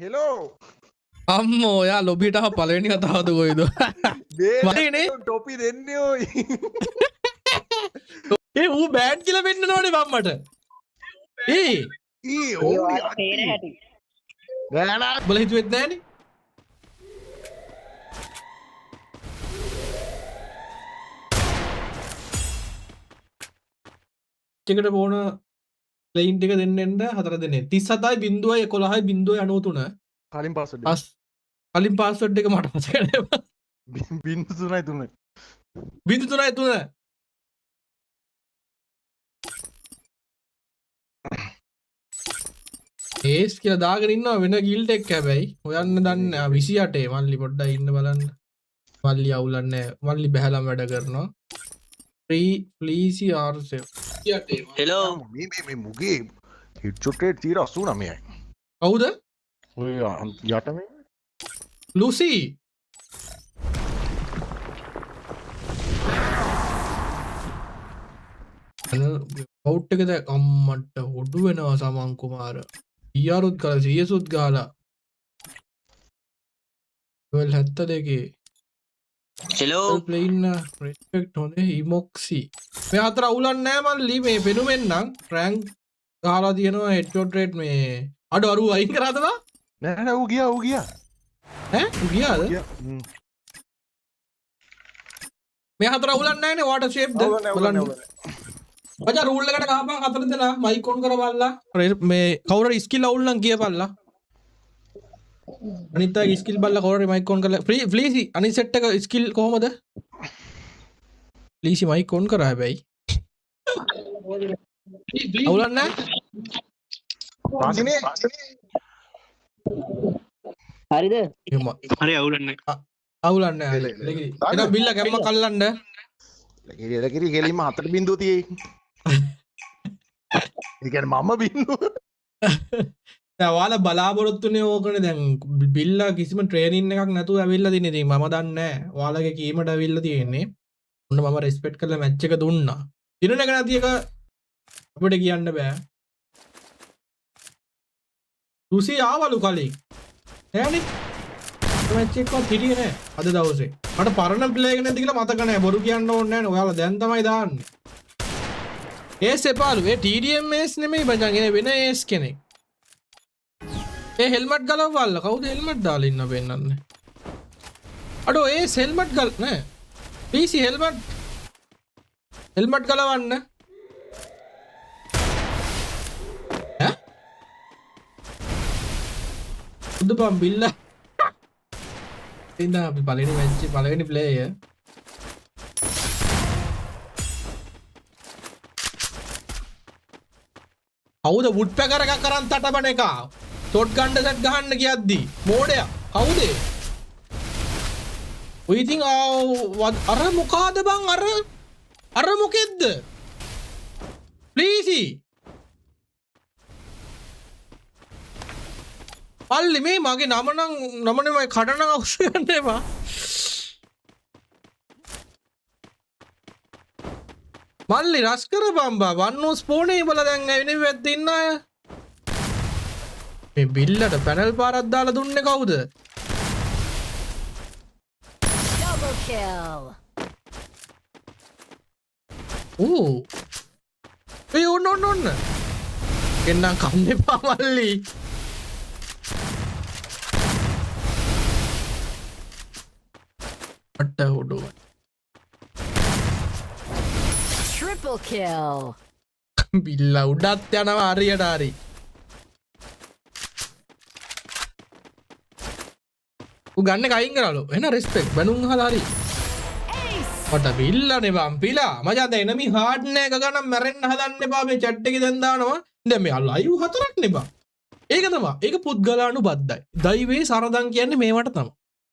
Hello අම්මෝ යා ලොබිට පලවෙනි කතාවද කොයිද වනේ ටොපි දෙන්න ඕයි ඒ ඌ බෑඩ් කියල වෙන්න නොනේ බම්මට ඒ ගෑන බල හිතුවෙත් නෑන චකට බෝන ලයින්ටික දෙන්නට හතර දෙන 37.0.11.93 කලින් පස කලින් පාස්වඩ් එක මට පස කන බින්දු තුනයි තුන බිඳු තුනයි තුන ඒස් කියල දාගරන්න වෙන ගිල්ට එක් හැබැයි හොයන්න දන්න 28 මල්ලි පොඩ්ඩ ඉන්න බලන්න මල්ලි අවුලන්න මල්ලි බැහලම් වැඩ කරනවා ්‍රීසි ආර්සය හෙලෝ මේ මුගේ හිට්චොටේට් තීර 89යි කවුද ඔය යටම ලුසී පෞට් එකද අම්මට හොඩු වෙනවා සමංකුමාර ඊයාරුත් කල සියසුත් ගාලා හැත්ත දෙකේ හෙලෝ පලඉන්න ප්‍රෙස්පෙක්් හොඳ හිමොක්සි මේ අතර අවුලන් නෑමල්ලි මේ පෙනුමෙන්න්නම් ප්‍රෑන්ක් ගාලා තියෙනවා හෙට්චෝට්‍රේට් මේ අඩු අරු අයින් කරතවා නෑ වූ ගිය වූ ගිය ගියාද මේ හතර අවුලන් නෑනේ වාට ශේප්ද බලන්න මචං රූල් එකට ගහපන් හතර දෙනා මයික් ඔන් කරවල්ලා මේ කවුරු ස්කිල් අවුල් නම් කියපල්ලා අනිත් අය ස්කිල් බලලා කවුරු මයික් ඔන් කරලා ෆ්ලීසි අනිත් සෙට් එක ස්කිල් කොහමද ෆ්ලීසි මයික් ඔන් කරා හැබැයි අවුලක් නැහැ වාසිනේ හරිද එහෙම හරි අවුලන්න අවුලක් නැහැ එනම් බිල්ල කැම්ම කල්ලන්න ලකිරි කෙලීම 4 බින්දුව තියෙයි ඒ කියන්නේ මම බින්දුව වාල බලාපොරොත්තුනේ ඕකන දැන් බිල්ල කිසිම ට්‍රේනින් එකක් නැතුව ඇවිල්ලා තින්නේ ඉතින් මම දන්නේ නැහැ ඔයාලගේ කීමට ඇවිල්ලා තියෙන්නේ ඔන්න මම රෙස්පෙක්ට් කරලා මැච් එක දුන්නා දිනන එක නැති එක අපිට කියන්න බෑ රුසි ආවලු කලින් නෑනේ මැච් එකවත් හිටියේ නෑ අද දවසේ මට පරණ ප්ලේ එක නැති කියලා මතක නෑ බොරු කියන්න ඕනේ නෑනේ ඔයාලා දැන් තමයි දාන්නේ ඒස් එපාලු ඒ TDMS නෙමෙයි බං ඒ වෙන ඒස් කෙනෙක් ඒ හෙල්මට් ගලවවල්ල කවුද හෙල්මට් දාලා ඉන්න පෙන්නන්නේ අඩෝ ඒ හෙල්මට් ගල නෑ PC හෙල්මට් ගලවන්න ඈ උදපම් බිල්ල ඉතින් අපි පළවෙනි මැච් පළවෙනි ප්ලේයර් කවුද වුඩ් පැකර් එකක් කරන් තටබන එක ෂොට් ගන්න සෙට් ගහන්න කියද්දි මෝඩයා කවුද ඔය ඉතින් අර මොකාද බං අර මොකෙද්ද ප්ලීසි පල්ලි මේ මගේ නමනේ කඩන අවශ්‍ය ගන්න එපා මල්ලි රස් කර බම්බා වන්නෝ ස්පෝනේ බල දැන් ඇවිනේ වැද්ද ඉන්න අය මේ බිල්ලට පැනල් පාරක් දාලා දුන්නේ කවුද Double kill. ඕ ඒ ඔන්න එන්නම් කන්න එපා මල්ලි අට හොඩෝ Triple kill. බිල්ල උඩත් යනවා හරියට හරි ගන්න කයින් කරලු එන රෙස්පෙක්ට් බැනුම් අහලා හරි මට බිල්ලනේ බම්පිලා මචං දැන් එනමි හાર્ඩ් නෑ එක ගන්න මැරෙන්න හදන්න එපා මේ chat එකේ දැන් දානවා දැන් මේ ලයිව් හතරක් නේ බා ඒක තමයි ඒක පුද්ගලාණු බද්දයි දෛවේ සරදම් කියන්නේ මේවට තමයි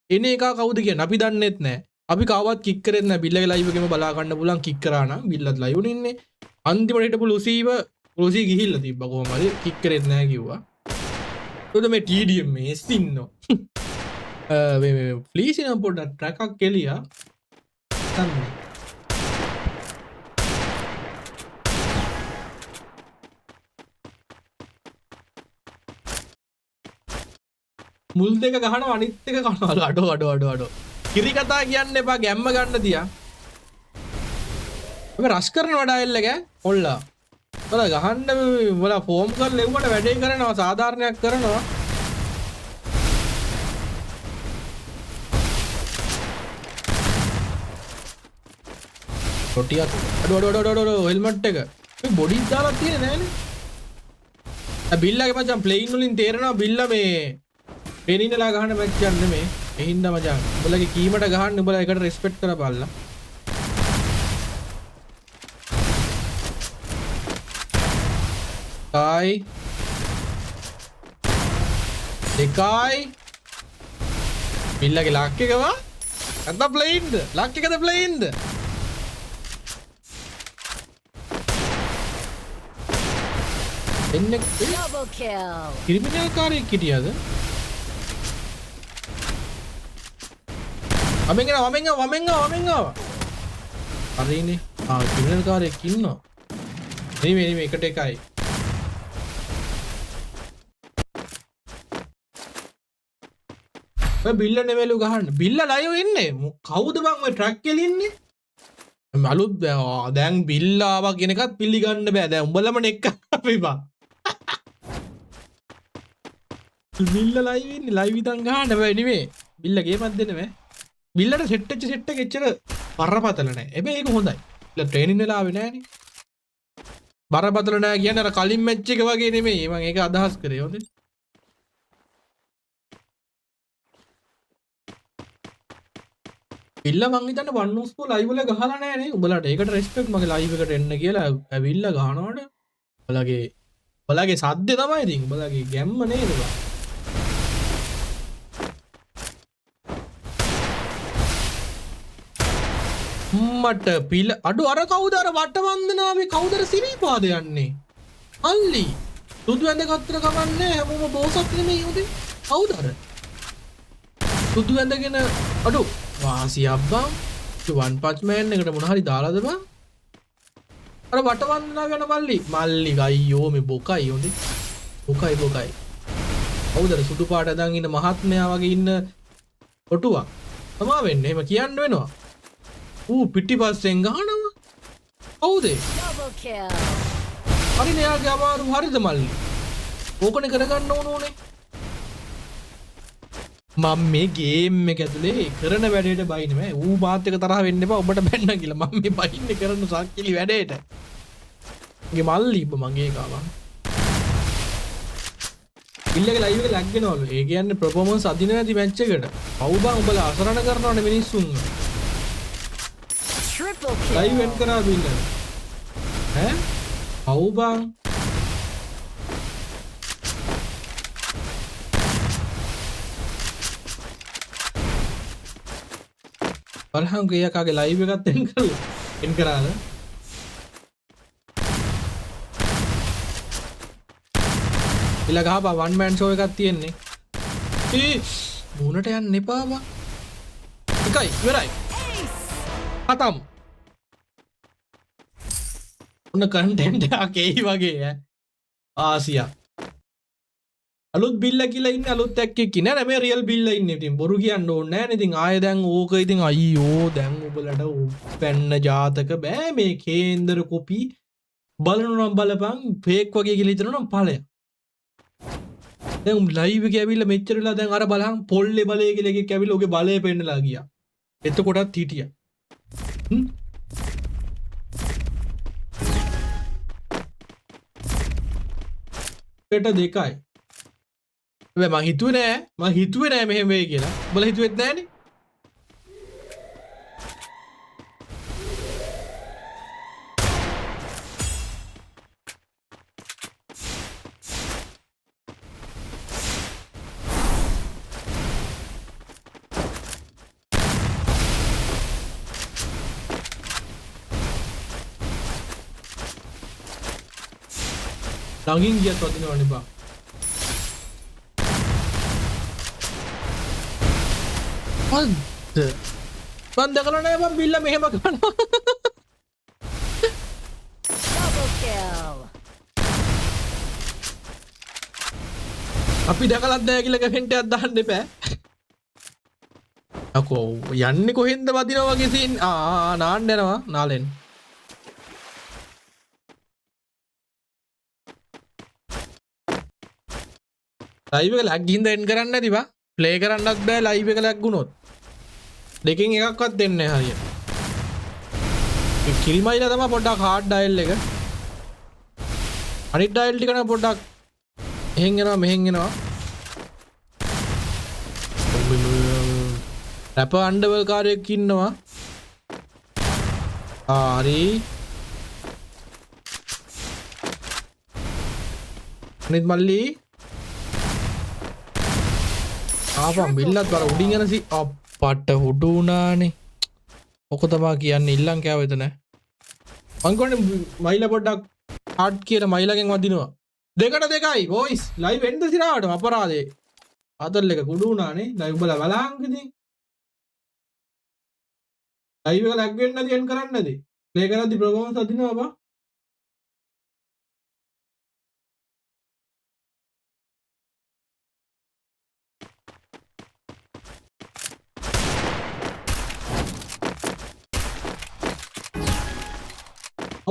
එනේ එක කවුද කියන්නේ අපි දන්නෙත් නෑ අපි කවවත් කික් කරෙත් නෑ බිල්ලගේ ලයිව් එකේම බලා ගන්න පුළුවන් කික් කරා නම් බිල්ලත් ලයිව් නේ ඉන්නේ අන්තිමට හිටපු ලුසි ගිහිල්ලා තිබ්බා කොහම හරි කික් කරෙත් නෑ කිව්වා එතකොට මේ TDM මේස් ඉන්නෝ प्लीज ना पोटा ट्रैक के लिया මුල් දෙක ගහනවා අනිත් එක කනවලු අඩෝ කිරි කතා කියන්න එපා ගැම්ම ගන්න තියා අපි රෂ් කරන වඩා එල්ල ගෑ ඔල්ලා බල ගහන්න බල ෆෝම් කරලා එව්වට වැඩේ කරනවා සාධාරණයක් කරනවා ටොටියක් අඩෝ හෙල්මට් එක මේ බොඩි දාලා තියෙන්නේ නෑනේ බිල්ලාගේ මචං ප්ලේන් වලින් තේරෙනවා බිල්ලා මේ පේනින්නලා ගහන මැච් එකක් නෙමේ ඒ හින්දා මචං උඹලගේ කීමට ගහන්න උඹලා එකට රෙස්පෙක්ට් කරපල්ලා Kai දෙකයි බිල්ලාගේ ලක් එක වා නැත්නම් ප්ලේන්ද ලක් එකද ප්ලේන්ද එන්නේ Double kill. ක්‍රිමිනල් කාර්යයක් හිටියද වමෙන් හරිනේ ක්‍රිමිනල් කාර්යයක් ඉන්නවා නෙමෙයි එකට එකයි ඔය බිල්ල නෙමෙලු ගහන්න බිල්ල ලයිව් ඉන්නේ කවුද බං ඔය ට්‍රැක් එකේ ඉන්නේ අලුත් දැන් බිල්ල ආවා කියන එකත් පිළිගන්න බෑ දැන් උඹලම නෙක් අපිපා බිල්ල ලයිව් ඉන්නේ ලයිව් ඉතින් ගහන්න බෑ නෙමෙයි බිල්ල ගේමක් දෙන්න බෑ බිල්ලට සෙට් වෙච්ච සෙට් එක එච්චර බරපතල නෑ හැබැයි ඒක හොඳයි බිල්ල ට්‍රේනින් වෙලා ආවේ නෑනේ බරපතල නෑ කියන්නේ අර කලින් මැච් එක වගේ නෙමෙයි මම ඒක අදහස් කරේ හොඳේ බිල්ල මං හිතන්නේ වන්නෝස්කෝ ලයිව් වල ගහලා නෑ නේ උඹලට ඒකට රෙස්පෙක්ට් මගේ ලයිව් එකට එන්න කියලා ඇවිල්ලා ගහනවට ඔයාලගේ සද්දේ තමයි ඉතින් උඹලගේ ගැම්ම නේද බා මට පිල අඩු අර කවුද අර වටවන්දනාවේ කවුද අර සිරිපාද යන්නේ අල්ලි සුදු ඇඳගත්තර කමන්නේ හැමෝම බෝසත් නෙමෙයි උදේ කවුද අර සුදු ඇඳගෙන අඩු වාසියක් බං වන් පච් මෑන් එකට මොන හරි දාලාද බං අර වටවන්දනාව යන මල්ලි අයියෝ මේ බොකයි හොඳේ බොකයි කවුද අර සුදු පාට ඇඳන් ඉන්න මහත්මයා වගේ ඉන්න ඔටුවා තමා වෙන්නේ එහෙම කියන්න වෙනවා ඌ පිටිපස්සෙන් ගහනවා කවුද Double kill. හරිනේ යාගේ අමාරු හරිද මල්ලි ඕකනේ කරගන්න ඕනේ මම මේ ගේම් එක ඇතුලේ කරන වැඩේට බයින්නේ මෑ ඌ මාත් එක තරහ වෙන්න එපා ඔබට බැන්න කියලා මම මේ බයින්නේ කරන සක්කිලි වැඩේට මගේ මල්ලි මගේ කාවා ඉල්ලගේ ලයිව් එක ලැග් වෙනවලු ඒ කියන්නේ පර්ෆෝමන්ස් අදින නැති මැච් එකට පව් බං උඹලා අසරණ කරනවනේ මිනිස්සුන්ව Triple ලයිව් kill. එන් කරා බින්න ඈ පව් බං බලහන් ගියකාගේ ලයිව් එකත් එන් කරාද ඉල ගහපා වන් මෑන් ෂෝ එකක් තියෙන්නේ මූණට යන්න එපා බං එකයි ඉවරයි खत्म उन कंटेंट आके ही वगे है आसिया අලුත් බිල්ල කියලා ඉන්නේ අලුත් එක්කෙක් ඉන්නේ නෑ මේ රියල් බිල්ල ඉන්නේ ඉතින් බොරු කියන්න ඕනේ නෑ නේ ඉතින් ආයෙ දැන් ඕක ඉතින් අයියෝ දැන් ඔබලට පැන්න ජාතක බෑ මේ කේන්දර කොපි බලනවා නම් බලපන් ෆේක් වගේ කියලා හිතනවා නම් ඵලයක් දැන් ලයිව් එකේ ඇවිල්ලා මෙච්චර වෙලා දැන් අර බලහන් පොල්ලේ බලය කියලා එකෙක් ඇවිල්ලා ඔගේ බලය පෙන්නලා ගියා එතකොටත් හිටියා ට දෙකයි මං හිතුවේ නෑ මෙහෙම වෙයි කියලා උඹලා හිතුවෙත් නෑනේ ළඟින් ගියත් වදිනවනේ බා අද මන් දැකලා නෑ මම බිල්ල මෙහෙම කරනවා Double kill. අපි දැකලත් නැහැ කියලා කමෙන්ට් එකක් දාන්න එපා. අකෝ යන්නේ කොහෙන්ද වදිනවා වගේ සීන් නාන්න යනවා නාලෙන්. ලයිව් එක ලැග් ගින්ද එන්ඩ් කරන්න නැති බා. ප්ලේ කරන්නත් බෑ ලයිව් එක ලැග් වුණොත්. දෙකෙන් එකක්වත් දෙන්නේ නැහැ හරියට. ඒ කිරිමයිලා තමයි පොඩ්ඩක් හાર્ඩ් ඩයල් එක. අනිත් ඩයල් ටික නම් පොඩ්ඩක් එහෙන් යනවා මෙහෙන් යනවා. රැප අන්ඩර්වල් කාරයෙක් ඉන්නවා. හරි. අනිත් මල්ලි ආපම් බිල්ලත් බර උඩින් යනසි අප්පට හුඩු වුණානේ. ඔක තමා කියන්නේ ඉල්ලන් කෑව එතන. මං කියන්නේ මයිලා පොඩ්ඩක් හાર્ඩ් කියලා මයිලාගෙන් වදිනවා. 2-2යි බොයිස් ලයිව් එන්න සිරාවටම අපරාධේ. ආතල් එක කුඩු වුණානේ. ලයිව් බලා බලහන් ඉතින්. ලයිව් එක ලැග් වෙන්නේ නැති එන් කරන්නේ නැති. ප්ලේ කරද්දි ප්‍රොග්‍රෑම්ස් අදිනවා බා.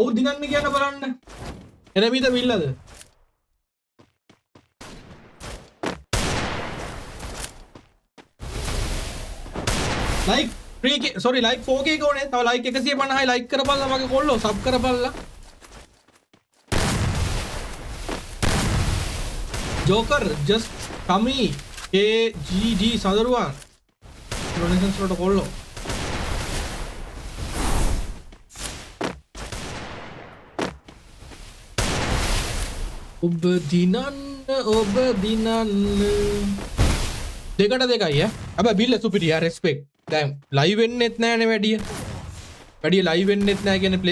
ඔව් දිනන්නේ කියන බලන්න. එනමීද විල්ලද? Like 3k sorry like 4k කෝනේ. තව ලයික් 150යි ලයික් කරපල්ලා මගේ කොල්ලෝ සබ් කරපල්ලා. ජෝකර් just කමි KGD සදරුවන් ඩොනේෂන්ස් වලට කොල්ලෝ. ඔබ දිනන්න 2-2යි හැබැයි බිල්ල සුපිරියා රෙස්පෙක්ට්. දැන් ලයිව් වෙන්නෙත් නෑනේ වැඩිය ලයිව් වෙන්නෙත් නෑ කියන්නේ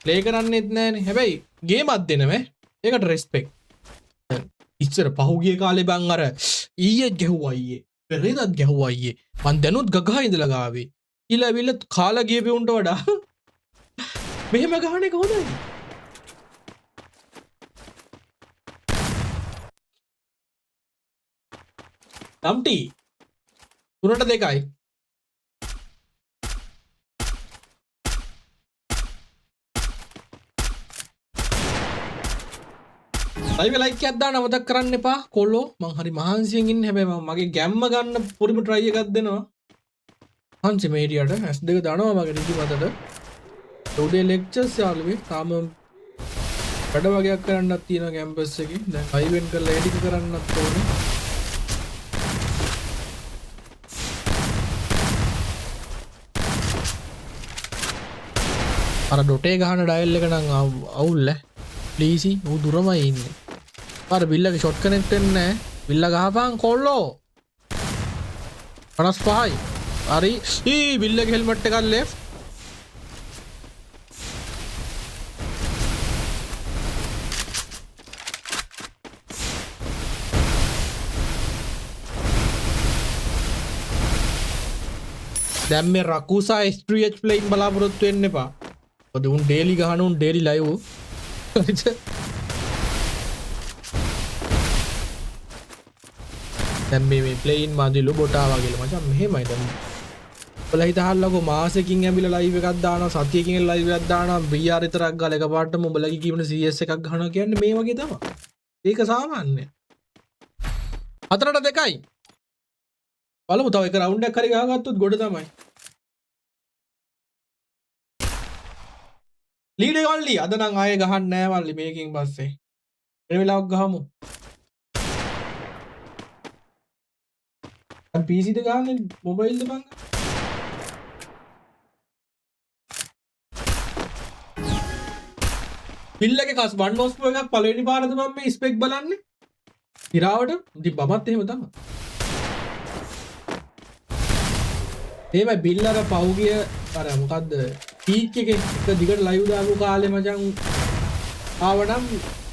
ප්ලේ කරන්නෙත් නෑනේ. හැබැයි ගේමක් දෙනවනේ. ඒකට රෙස්පෙක්ට්. ඉස්සර පහුගිය කාලේ බං අර ඊයේ ගැහුවා ඊයේ පෙරේදත් ගැහුවා ඊයේ මං දැනුත් ගගහා ඉඳලා ගාවේ ඊළඟ විල්ල කාලා ගිය පෙවුන්ට වඩා මෙහෙම ගහන එක හොඳයි. තම්ටි 3-2යි. ලයිව් ලයික් එකක් දාන්න අමතක කරන්න එපා කොල්ලෝ. මං හරි මහන්සියෙන් ඉන්නේ. හැබැයි මම මගේ ගැම්ම ගන්න පොරිම try එකක් දෙනවා. හන්සි මේඩියට S2 දානවා මගේ නිදි මතට. උදේ ලෙක්චර්ස් යාළුවේ තාම වැඩ වගේක් කරන්නත් තියෙනවා කැම්පස් එකේ. දැන් අයිවෙන්ට් කරලා එඩිට් කරන්නත් ඕනේ. අර ඩොටේ ගහන ඩයල් එක නම් අවුල් ඈ. ප්ලීසි ඌ දුරමයි ඉන්නේ. අර බිල්ලගේ ෂොට් කනෙක්ට් වෙන්නේ නැහැ. බිල්ල ගහපන් කොල්ලෝ. 55යි. හරි. ඊ බිල්ලගේ හෙල්මට් එකක් ලෙෆ්ට්. දැන් මේ රකුසා S3H ප්ලේයින් බලාපොරොත්තු වෙන්න එපා. ඔද උන් ඩේලි ගහන උන් ඩේලි ලයිව්. දැන් මේ ප්ලේයින් මාදිලු බොටා වගේල මචං මෙහෙමයි දැන්. ඔයාලා හිතහල්ලකෝ මාසෙකින් ඇවිල්ලා ලයිව් එකක් දානවා සතියකින් ලයිව් එකක් දානවා BR විතරක් ගාලා එකපාරටම උඹලගේ කියවන CS එකක් ගහනවා කියන්නේ මේ වගේ තමයි. ඒක සාමාන්‍යයි. 4-2යි. බලමු තව එක රවුන්ඩ් එකක් හරි ගහගත්තොත් ගොඩ තමයි. ලීඩ් එක වල්ලි අද නම් ආයේ ගහන්න නෑ වල්ලි මේකෙන් පස්සේ. වෙන වෙලාවක් ගහමු. දැන් PC ද ගහන්නේ මොබයිල් ද බං? බිල් එකේ කස් 1 මොස්පෝ එකක් පළවෙනි පාරද මම මේ ස්පෙක් බලන්නේ. ඉරාවට ඉතින් බමත් එහෙම තමයි. එහෙමයි බිල් අර පහුගිය අර මොකද්ද පීක් එකේ එක දිගට ලයිව් දාපු කාලේ මචං ආවනම්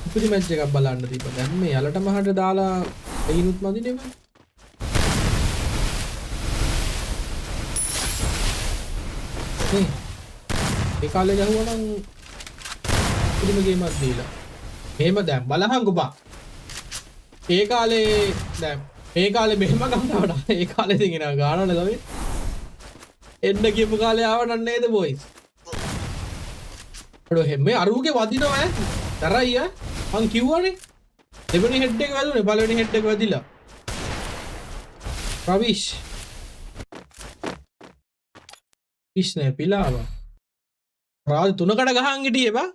ඉතිරි මැච් එකක් බලන්න තිබ්බා. දැන් මේ යලට මහට දාලා එයිනුත් මදිනේ මම. ඒ කාලේ ගහුවා නම් ඉතිරිම ගේමක් දීලා. එහෙම දැන් බලහන් ගොබා. ඒ කාලේ දැන් මේ කාලේ මෙහෙම ගන්නවා ඒ කාලේ ඉතින් එනවා ගානවල තමයි එන්න කියපු කාලේ ආව නේද බොයිස් ඔඩෝ මේ අරුගේ වදිනවා ඈ තරයි ඈ මං කිව්වනේ දෙවෙනි හෙඩ් එක වැදුනේ පළවෙනි හෙඩ් එක වැදිලා රවිෂ් ඉස්නේ පිලාව රාජ තුනකට ගහන් හිටියේ බා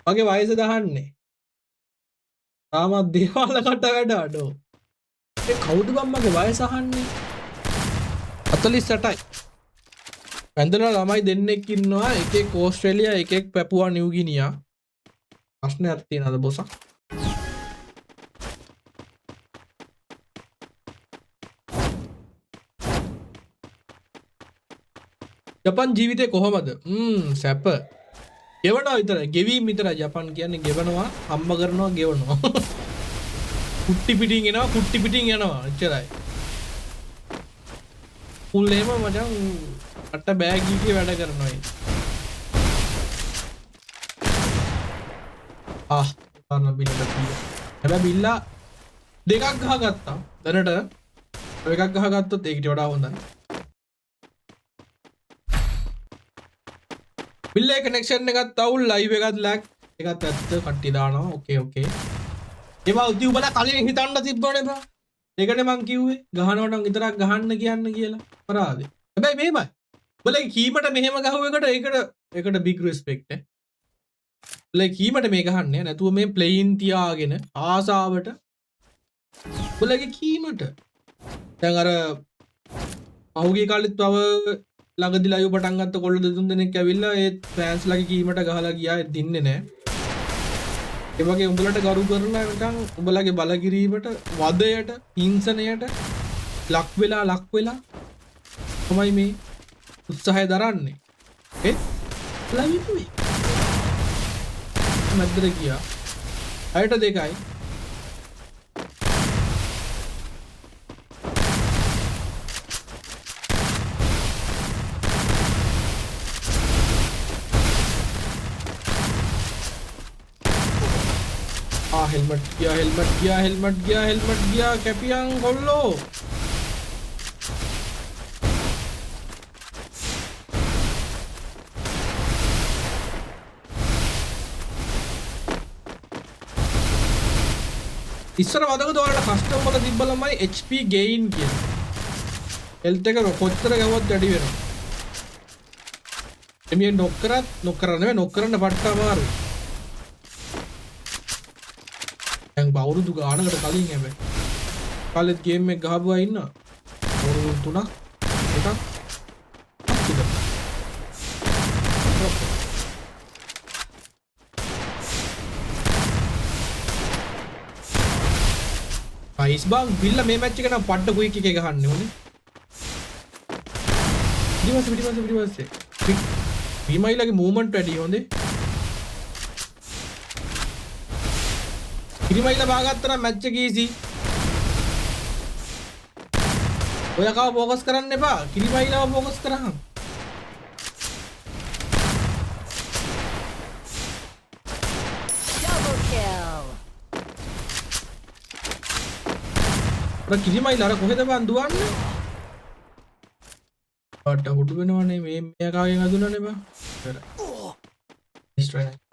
මගේ වයස දහන්නේ තාමත් දේවාල කට වැඩ අඩෝ ඒ කවුද බං මගේ වයස අහන්නේ 48යි වැන්දලා ළමයි දෙන්නෙක් ඉන්නවා එකෙක් ඕස්ට්‍රේලියා එකෙක් පැපුවා නිව්ගිනියා ප්‍රශ්නයක් තියෙනවද බොසා ජපන් ජීවිතේ කොහමද සැප ගෙවනවා විතරයි ගෙවීම විතරයි ජපන් කියන්නේ ගෙවනවා අම්ම කරනවා ගෙවනවා කුට්ටි පිටින් එනවා කුට්ටි පිටින් යනවා එච්චරයි උල්ලේම මචං අට බෑගීගේ වැඩ කරනවා පාරන බිල්ලට හැබැයි බිල්ලා දෙකක් ගහගත්තා දැනට එකක් ගහගත්තොත් ඒකට වඩා හොඳයි බිල්ලේ කනෙක්ෂන් එකත් අවුල් ලයිව් එකත් ලැග් එකත් ඇත්ත කට්ටි දානවා ඕකේ ඕකේ ඒවා උදි උඹලා කලින් හිතන්න තිබ්බනේ බා ඒකනේ මං කිව්වේ ගහනවට නම් විතරක් ගහන්න කියන්න කියලා අපරාදේ හැබැයි මෙහෙමයි උඹලා කීමට මෙහෙම ගහුව එකට බිග් රෙස්පෙක්ට් උඹලා කීමට මේ ගහන්නේ නැතුව මේ ප්ලේයින් තියාගෙන ආසාවට උඹලා කීමට දැන් අර පහුගිය කාලෙත් තව ළඟදි ලයිව් පටන් ගත්ත කොල්ල දෙතුන් දෙනෙක් ඇවිල්ලා ඒ ෆෑන්ස් ලගේ කීමට ගහලා ගියා ඒ දින්නේ නැහැ. ඒ වගේ උඹලට ගරු කරලා නිකන් උඹලගේ බල කිරීමට වදයට හිංසනයට ලක් වෙලා තමයි මේ උත්සාහය දරන්නේ. ඒ ලයිව් මැද්දට ගියා. අයට දෙකයි हेलमेट गया कैपियांग गोल्लो ඉස්සර වදක ඔයාලට කස්ටම් වල තිබ්බ ළමයි HP gain කියන health එක කොච්චර ගවුවත් වැඩි වෙනවා එමියෙන් නොක් කරන්න පට්ට අමාරුයි අවුරුදු ගානකට කලින් හැබැයි කාලෙත් ගේම් එක ගහපුවා ඉන්න අවුරුදු 3ක් එකක් අයිස් බං බිල්ල මේ මැච් එක නම් පඩ කුයික් එකේ ගහන්නේ ඕනේ පිටිපස්සේ විමයිලගේ මූවමන්ට් වැඩි හොඳේ කිරිමයිලා බාගත්තා නම් මැච් එක ඊසි. ඔය කව ફોකස් කරන්න එපා. කිරිමයිලාව ફોකස් කරහන්. Double kill. අර කිරිමයිලා අර කොහෙද බන් දුවන්නේ? බඩ හුඩු වෙනවනේ මේ මෙයාගෙන් අදුනනේ බා. ඉස්ට්‍රයි.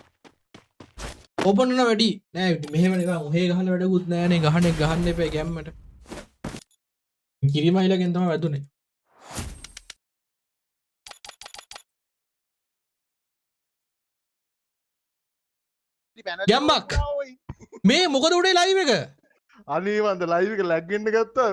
ඕපන් වෙන වැඩි නෑ මෙහෙම නිකන් ඔහේ ගහලා වැඩකුත් නෑනේ ගහන්න එපා ගැම්මට කිරිමයිලගෙන් තමයි වැදුනේ ගැම්මක් මේ මොකද උඩේ ලයිව් එක අනීවන්ද ලයිව් එක ලැග් වෙන්න ගත්තා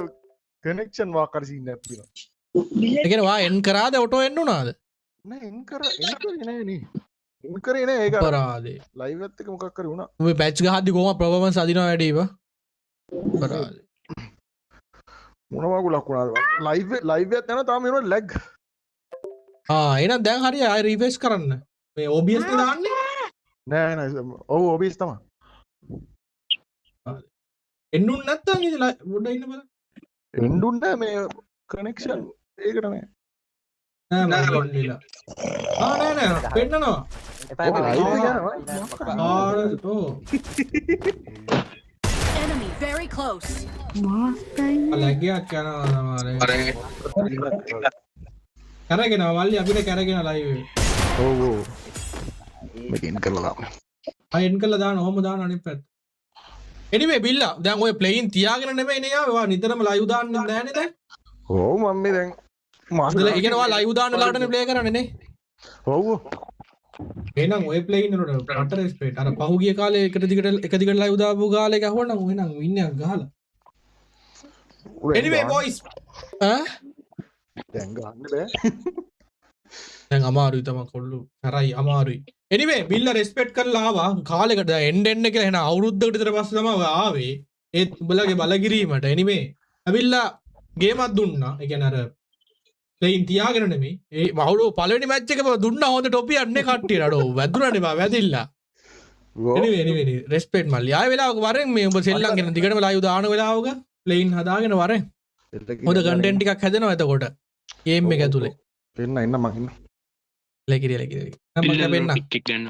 කනෙක්ෂන් වාක් කර සීන් එකක් තියෙනවා ඒ කියන්නේ වා එන් කරාද ඔටෝ එන්න උනාද නෑ එන් කරේ නෑ නේ එන් කරේ නෑ ඒක අපරාදේ ලයිව් එකත් එක මොකක් කරේ වුණා ඔබ පැච් ගහද්දි කොහොම ප්‍රොෆර්මන්ස් අදිනවා වැඩි බා අපරාදේ මොන වගුලක් වුණාද ලයිව් එකත් යනවා තාම එනවා ලැග් එහෙනම් දැන් හරි ආයෙ රිෆ්‍රෙෂ් කරන්න මේ OBS එක දාන්නේ නෑ ඔව් OBS තමයි එන්නුන් නැත්තම් ඉතින් උඩ ඉන්න බල එන්නුන් නෑ මේ කනෙක්ෂන් ඒකට නෑ නෑ නෑ පෙන්නනවා Enemy very close. ලැගයක් කැරගෙන මල්ලි අපිට කැරගෙන ලයිව් ඔව් ඔව් මේකෙන් කරලා දාන්න අයන් කළා දාන ඔහොම දාන අනිත් පැත්ත anyway බිල්ලා දැන් ඔය ප්ලේයින් තියාගෙන නෙමෙයිනේ ආවා නිතරම ලයිව් දාන්න නෑනේ දැන් ඔව් මම මේ දැන් මාස්ටර් ඒ කියන්නේ ඔයා ලයිව් දාන්න ලාටනේ ප්ලේ කරන්නේ නේ ඔව් එහෙනම් ඔය ප්ලේයින් වලට රට රෙස්පෙක්ට් අර පහුගිය කාලේ එක දිගට ලයිව් දාපු කාලේ ගහුවනම් එහෙනම් වින් එකක් ගහලා anyway boys දැන් ගන්න බෑ දැන් අමාරුයි තමයි කොල්ලු කරයි අමාරුයි anyway බිල්ලා රෙස්පෙක්ට් කරලා ආවා කාලෙකට එන්න කියලා එන අවුරුද්දකට විතර පස්සේ තමයි ආවේ ඒත් උඹලගේ බලගිරීමට anyway අවිල්ලා ගේමක් දුන්නා ඒ කියන්නේ අර ප්ලේයින් තියාගෙන නෙමෙයි ඒ අවුරුදු පළවෙනි මැච් එක දුන්නා හොඳ ටොපි අන්නේ කට්ටියට අඩෝ වැදුනානේ බා වැදිලා anyway රෙස්පෙක්ට් මල්ලි ආයෙ වෙලාවක වරෙන් මේ උඹ සෙල්ලම් කරන දිගටම ලයිව් දාන වෙලාවක ප්ලේයින් හදාගෙන වරෙන් හොඳ කන්ටෙන්ට් ටිකක් හැදෙනවා එතකොට ගේම් එක ඇතුලේ එන්න මම ඉන්න ලැකිරි මම කැපෙන්න පික් එක ගන්න